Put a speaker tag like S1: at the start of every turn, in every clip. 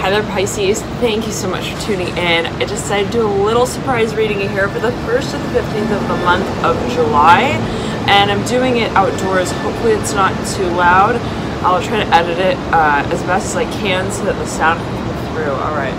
S1: Hi there, Pisces. Thank you so much for tuning in. I decided to do a little surprise reading here for the 1st to the 15th of the month of July, and I'm doing it outdoors. Hopefully it's not too loud. I'll try to edit it as best as I can so that the sound can come through. All right.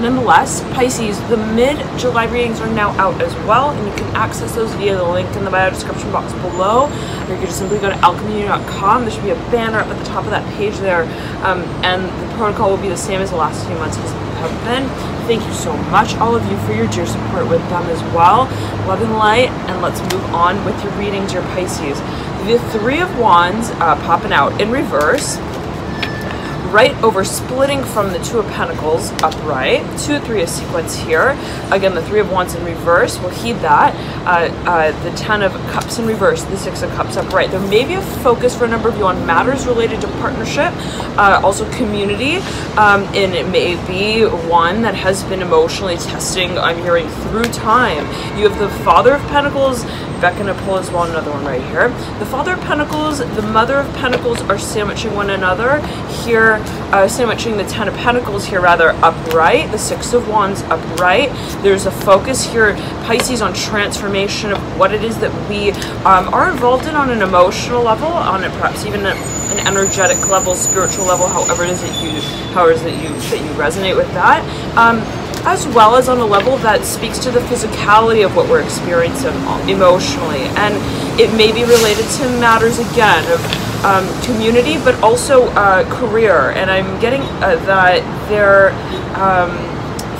S1: Nonetheless, Pisces, the mid-July readings are now out as well, and you can access those via the link in the bio description box below, or you can just simply go to alchemy.com. There should be a banner up at the top of that page there, and the protocol will be the same as the last few months have been. Thank you so much, all of you, for your dear support with them as well. Love and light, and let's move on with your readings, your Pisces. The Three of Wands popping out in reverse, right over splitting from the Two of Pentacles upright. 2 of 3 is sequence here. Again, the Three of Wands in reverse, we'll heed that. The 10 of Cups in reverse, the 6 of Cups upright. There may be a focus for a number of you on matters related to partnership, also community, and it may be one that has been emotionally testing, I'm hearing, through time. You have the Father of Pentacles, beckoning to pull as well, another one right here. The Father of Pentacles, the Mother of Pentacles are sandwiching one another here, sandwiching the 10 of Pentacles here rather upright, the 6 of Wands upright. There's a focus here, Pisces, on transformation of what it is that we are involved in on an emotional level, on perhaps even an energetic level, spiritual level, however it is that you resonate with that. As well as on a level that speaks to the physicality of what we're experiencing emotionally. And it may be related to matters, again, of community, but also career. And I'm getting that there,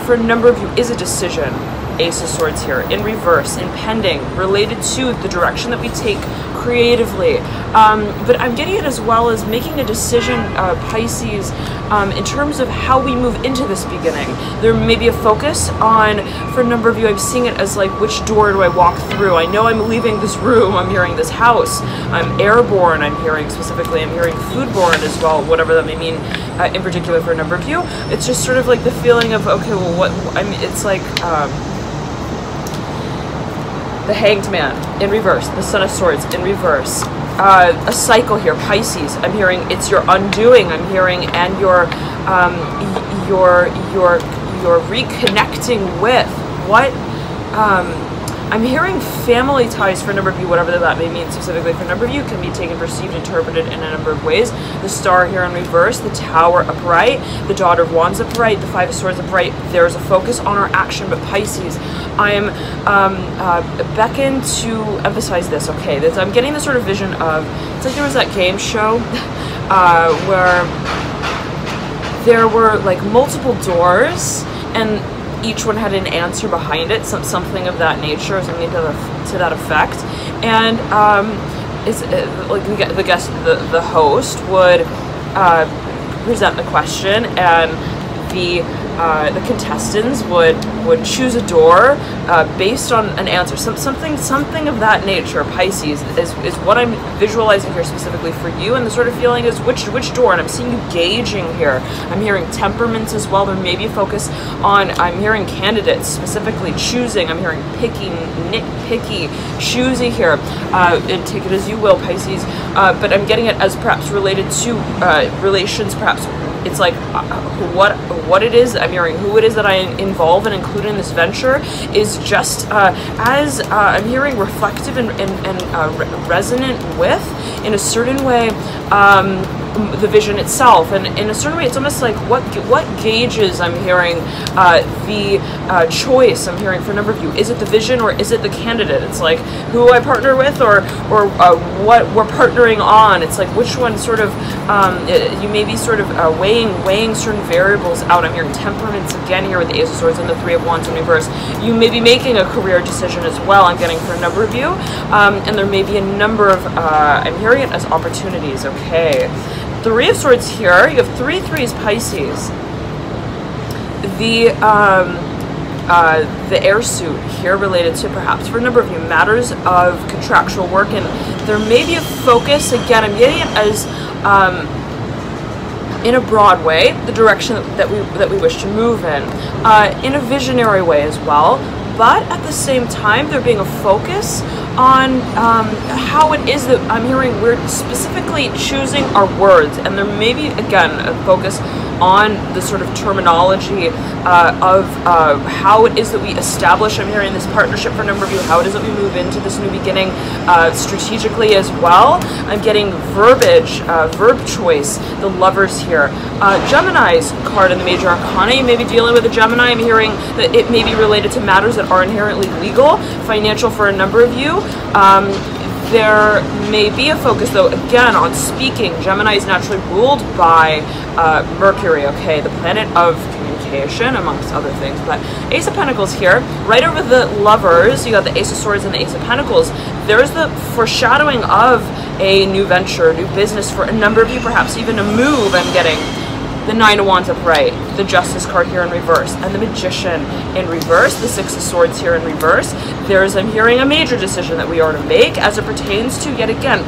S1: for a number of you, is a decision. Ace of Swords here, in reverse, impending, related to the direction that we take creatively. But I'm getting it as well as making a decision, Pisces, in terms of how we move into this beginning. There may be a focus on, for a number of you, I'm seeing it as like, which door do I walk through? I know I'm leaving this room, I'm hearing this house, I'm airborne, I'm hearing specifically, I'm hearing foodborne as well, whatever that may mean in particular for a number of you. It's just sort of like the feeling of, okay, well, what, I mean, it's like, the Hanged Man in reverse, the Son of Swords in reverse. A cycle here, Pisces. I'm hearing it's your undoing. I'm hearing, and you're reconnecting with what. I'm hearing family ties for a number of you, whatever that may mean specifically for a number of you, can be taken, perceived, interpreted in a number of ways. The Star here in reverse, the Tower upright, the Daughter of Wands upright, the Five of Swords upright. There's a focus on our action, but Pisces, I am beckoned to emphasize this, okay? I'm getting this sort of vision of, it's like there was that game show where there were like multiple doors, and each one had an answer behind it, something of that nature, or something to that effect. And it's like the host would present the question, and the contestants would choose a door based on an answer, something of that nature. Pisces is what I'm visualizing here specifically for you, and the sort of feeling is which door, and I'm seeing you gauging here. I'm hearing temperaments as well. There may be a focus on, I'm hearing candidates specifically choosing. I'm hearing picky, nitpicky, choosy here, and take it as you will, Pisces, but I'm getting it as perhaps related to relations, perhaps. It's like what it is, I'm hearing who it is that I involve and include in this venture is just as I'm hearing reflective and resonant with, in a certain way, the vision itself. And in a certain way, it's almost like what gauges, I'm hearing, the choice, I'm hearing for a number of you. Is it the vision or is it the candidate? It's like who I partner with or what we're partnering on. It's like which one sort of, you may be sort of weighing certain variables out. I'm hearing temperaments again here with the Ace of Swords and the Three of Wands in reverse. You may be making a career decision as well, I'm getting for a number of you, and there may be a number of, I'm hearing it as opportunities, okay. Three of Swords here, you have 3 threes, Pisces. The air suit here related to perhaps for a number of you matters of contractual work, and there may be a focus, again, I'm getting it as in a broad way, the direction that we wish to move in a visionary way as well, but at the same time there being a focus on how it is that I'm hearing we're specifically choosing our words, and there may be, again, a focus on the sort of terminology of how it is that we establish, I'm hearing, this partnership for a number of you, how it is that we move into this new beginning strategically as well. I'm getting verbiage, verb choice, the Lovers here. Gemini's card in the Major Arcana, you may be dealing with a Gemini. I'm hearing that it may be related to matters that are inherently legal, financial for a number of you. There may be a focus, though, again, on speaking. Gemini is naturally ruled by Mercury, okay, the planet of communication, amongst other things. But Ace of Pentacles here, right over the Lovers, you got the Ace of Swords and the Ace of Pentacles. There's the foreshadowing of a new venture, new business for a number of you, perhaps even a move. I'm getting the Nine of Wands upright, the Justice card here in reverse, and the Magician in reverse, the Six of Swords here in reverse. There's, I'm hearing, a major decision that we are to make as it pertains to, yet again,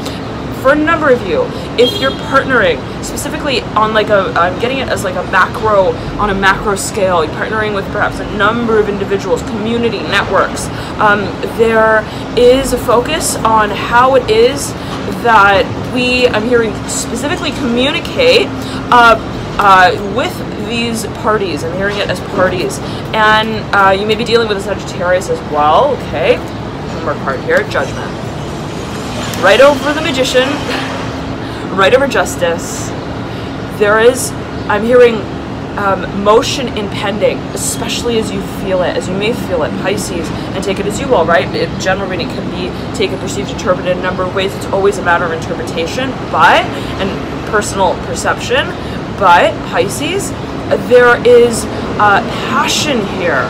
S1: for a number of you, if you're partnering, specifically on like a, I'm getting it as like a macro, on a macro scale, you're partnering with perhaps a number of individuals, community, networks, there is a focus on how it is that we, I'm hearing, specifically communicate with these parties. I'm hearing it as parties, and you may be dealing with a Sagittarius as well. Okay, one more card here, Judgment. Right over the Magician, right over Justice. There is, I'm hearing, motion impending, especially as you feel it, as you may feel it, Pisces, and take it as you will, right? General reading can be taken, perceived, interpreted in a number of ways. It's always a matter of interpretation, and personal perception. But Pisces, there is passion here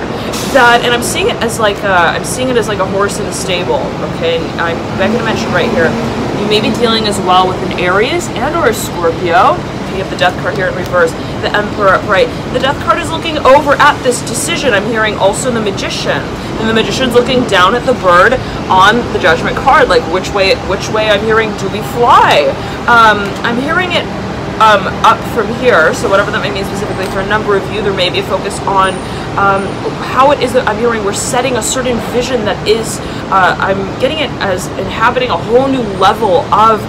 S1: that, and I'm seeing it as like a horse in a stable. Okay, and I'm going to mention right here, you may be dealing as well with an Aries and or a Scorpio. You have the Death card here in reverse, the Emperor upright. The Death card is looking over at this decision. I'm hearing also the Magician, and the Magician's looking down at the bird on the Judgment card, like which way I'm hearing do we fly. I'm hearing it up from here, so whatever that may mean specifically for a number of you, there may be a focus on how it is that I'm hearing we're setting a certain vision that is, I'm getting it as inhabiting a whole new level of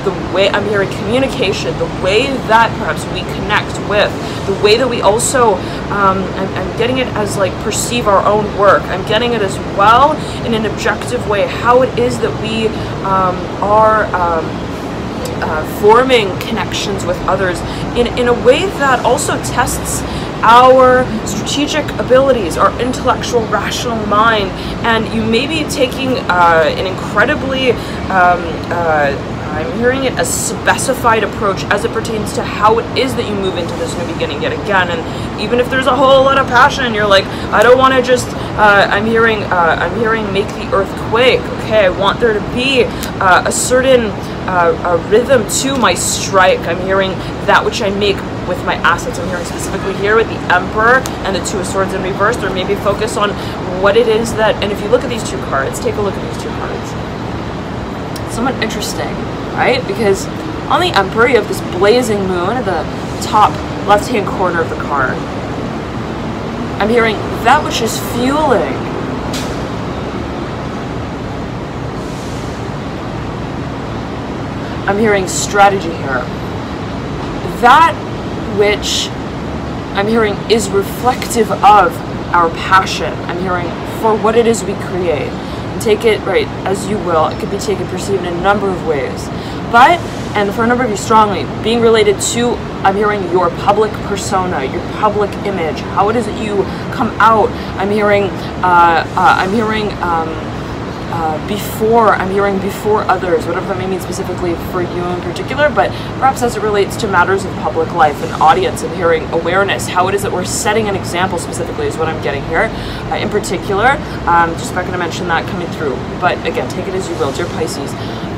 S1: the way I'm hearing communication, the way that perhaps we connect with, the way that we also, I'm getting it as like perceive our own work. I'm getting it as well in an objective way, how it is that we are forming connections with others in a way that also tests our strategic abilities, our intellectual, rational mind. And you may be taking an incredibly, I'm hearing it, a specified approach as it pertains to how it is that you move into this new beginning yet again. And even if there's a whole lot of passion, you're like, I don't want to just, I'm hearing make the earth quake. Okay, I want there to be a certain a rhythm to my strike. I'm hearing that which I make with my assets. I'm hearing specifically here with the Emperor and the Two of Swords in reverse. There may be focus on what it is that, and if you look at these two cards, take a look at these two cards. It's somewhat interesting, right? Because on the Emperor, you have this blazing moon at the top left-hand corner of the card. I'm hearing that which is fueling. I'm hearing strategy here. That which I'm hearing is reflective of our passion. I'm hearing for what it is we create. And take it, right, as you will. It could be taken, perceived in a number of ways. But, and for a number of you strongly, being related to, I'm hearing your public persona, your public image, how it is that you come out. I'm hearing, before, I'm hearing before others, whatever that may mean specifically for you in particular, but perhaps as it relates to matters of public life and audience. I'm hearing awareness, how it is that we're setting an example specifically is what I'm getting here. In particular, just not going to mention that coming through, but again, take it as you will, dear Pisces.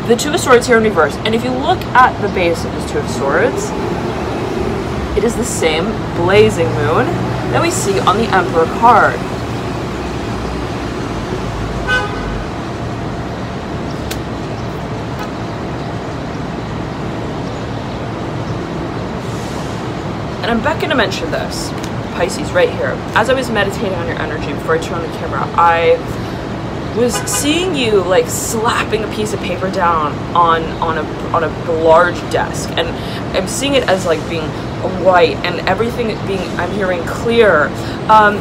S1: The Two of Swords here in reverse, and if you look at the base of this Two of Swords, it is the same blazing moon that we see on the Emperor card. And I'm back going to mention this, Pisces, right here. As I was meditating on your energy before I turned on the camera, was seeing you like slapping a piece of paper down on a large desk, and I'm seeing it as like being white and everything being, I'm hearing clear,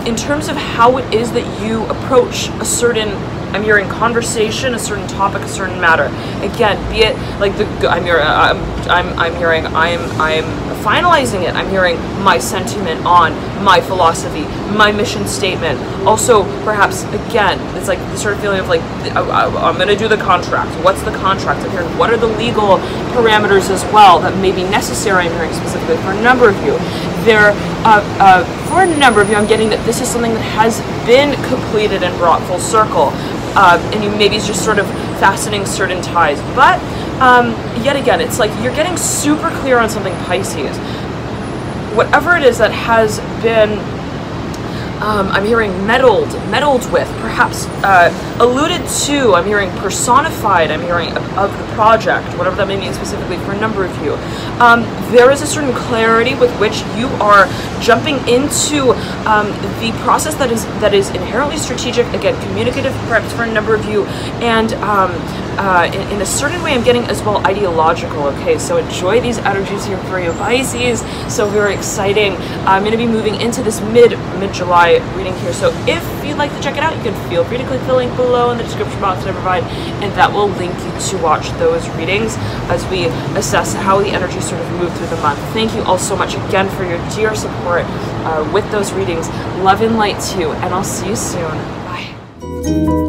S1: in terms of how it is that you approach a certain, I'm hearing conversation, a certain topic, a certain matter. Again, be it like I'm hearing I'm finalizing it. I'm hearing my sentiment on my philosophy, my mission statement. Also, perhaps again, it's like the sort of feeling of like I'm going to do the contract. What's the contract? I'm hearing what are the legal parameters as well that may be necessary. I'm hearing specifically for a number of you. For a number of you, I'm getting that this is something that has been completed and brought full circle. And you maybe just sort of fastening certain ties. But yet again, it's like you're getting super clear on something, Pisces. Whatever it is that has been, I'm hearing meddled with, perhaps alluded to, I'm hearing personified, I'm hearing of the project, whatever that may mean specifically for a number of you. There is a certain clarity with which you are jumping into the process that is inherently strategic, again, communicative perhaps for a number of you, and in a certain way I'm getting as well ideological. Okay, so enjoy these energies here for you, Pisces. So very exciting. I'm going to be moving into this mid-July reading here, so if you'd like to check it out, you can feel free to click the link below in the description box that I provide, and that will link you to watch those readings as we assess how the energies sort of move through the month. Thank you all so much again for your dear support with those readings. Love and light to you, and I'll see you soon. Bye.